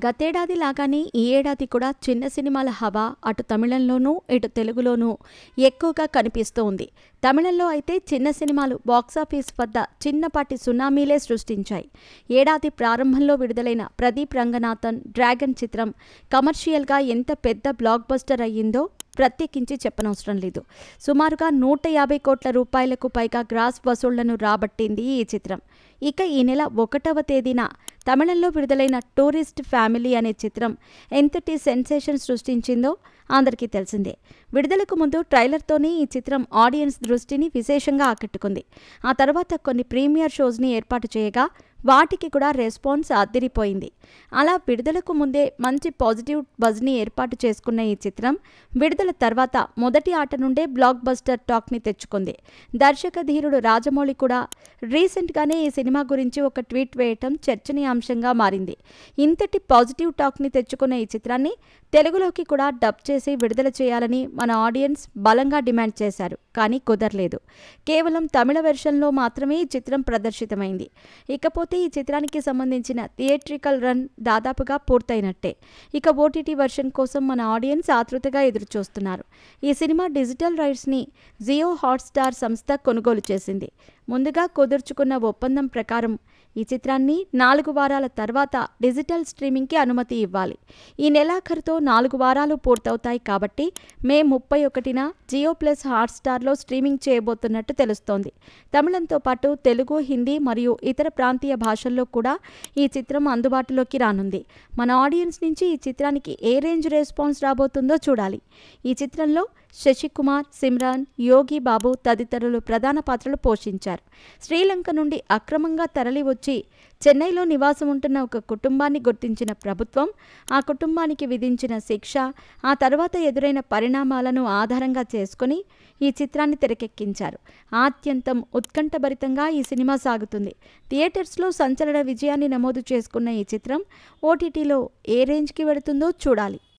గతేడాది లాగానే ఈ ఏడాది కూడా చిన్న సినిమాల హవా అటు తమిళంలోనూ ఇటు తెలుగులోనూ ఎక్కువగా కనిపిస్తూ ఉంది. తమిళంలో అయితే చిన్న సినిమాలు బాక్సాఫీస్ వద్ద చిన్నపాటి సునామీలే సృష్టించాయి. ఏడాది ప్రారంభంలో విడుదలైన ప్రదీప్ రంగనాథన్ డ్రాగన్ చిత్రం కమర్షియల్గా ఎంత పెద్ద బ్లాక్ బస్టర్ అయ్యిందో ప్రత్యేకించి చెప్పనవసరం లేదు. సుమారుగా 150 కోట్ల రూపాయలకు పైగా గ్రాస్ వసూళ్లను రాబట్టింది ఈ చిత్రం. ఇక ఈ నెల 1వ తేదీన తమిళంలో విడుదలైన టూరిస్ట్ ఫ్యామిలీ అనే చిత్రం ఎంతటి సెన్సేషన్ సృష్టించిందో అందరికీ తెలిసిందే. విడుదలకు ముందు ట్రైలర్తోనే ఈ చిత్రం ఆడియన్స్ దృష్టిని విశేషంగా ఆకట్టుకుంది. ఆ తర్వాత కొన్ని ప్రీమియర్ షోస్ని ఏర్పాటు చేయగా వాటికి కూడా రెస్పాన్స్ అదిరిపోయింది. అలా విడుదలకు ముందే మంచి పాజిటివ్ బజ్ని ఏర్పాటు చేసుకున్న ఈ చిత్రం విడుదల తర్వాత మొదటి ఆట నుండే బ్లాక్ బస్టర్ టాక్ని తెచ్చుకుంది. దర్శక ధీరుడు రాజమౌళి కూడా రీసెంట్గానే ఈ సినిమా గురించి ఒక ట్వీట్ వేయటం చర్చనీయాంశంగా మారింది. ఇంతటి పాజిటివ్ టాక్ని తెచ్చుకున్న ఈ చిత్రాన్ని తెలుగులోకి కూడా డబ్ చేసి విడుదల చేయాలని మన ఆడియన్స్ బలంగా డిమాండ్ చేశారు. కానీ కుదరలేదు. కేవలం తమిళ వెర్షన్లో మాత్రమే ఈ చిత్రం ప్రదర్శితమైంది. ఇకపోతే ఈ చిత్రానికి సంబంధించిన థియేట్రికల్ రన్ దాదాపుగా పూర్తయినట్టే. ఇక ఓటీటీ వెర్షన్ కోసం మన ఆడియన్స్ ఆతృతగా ఎదురుచూస్తున్నారు. ఈ సినిమా డిజిటల్ రైట్స్ని జియో హాట్స్టార్ సంస్థ కొనుగోలు చేసింది. ముందుగా కుదుర్చుకున్న ఒప్పందం ప్రకారం ఈ చిత్రాన్ని 4 వారాల తర్వాత డిజిటల్ స్ట్రీమింగ్కి అనుమతి ఇవ్వాలి. ఈ నెలాఖరుతో 4 వారాలు పూర్తవుతాయి కాబట్టి మే 31న జియో ప్లస్ హాట్స్టార్లో స్ట్రీమింగ్ చేయబోతున్నట్టు తెలుస్తోంది. తమిళంతో పాటు తెలుగు, హిందీ మరియు ఇతర ప్రాంతీయ భాషల్లో కూడా ఈ చిత్రం అందుబాటులోకి రానుంది. మన ఆడియన్స్ నుంచి ఈ చిత్రానికి ఏ రేంజ్ రెస్పాన్స్ రాబోతుందో చూడాలి. ఈ చిత్రంలో శశికుమార్, సిమ్రాన్, యోగి బాబు తదితరులు ప్రధాన పాత్రలు పోషించారు. శ్రీలంక నుండి అక్రమంగా తరలి వచ్చి చెన్నైలో నివాసం ఉంటున్న ఒక కుటుంబాన్ని గుర్తించిన ప్రభుత్వం ఆ కుటుంబానికి విధించిన శిక్ష, ఆ తర్వాత ఎదురైన పరిణామాలను ఆధారంగా చేసుకుని ఈ చిత్రాన్ని తెరకెక్కించారు. ఆద్యంతం ఉత్కంఠభరితంగా ఈ సినిమా సాగుతుంది. థియేటర్స్లో సంచలన విజయాన్ని నమోదు చేసుకున్న ఈ చిత్రం ఓటీటీలో ఏ రేంజ్కి వెడుతుందో చూడాలి.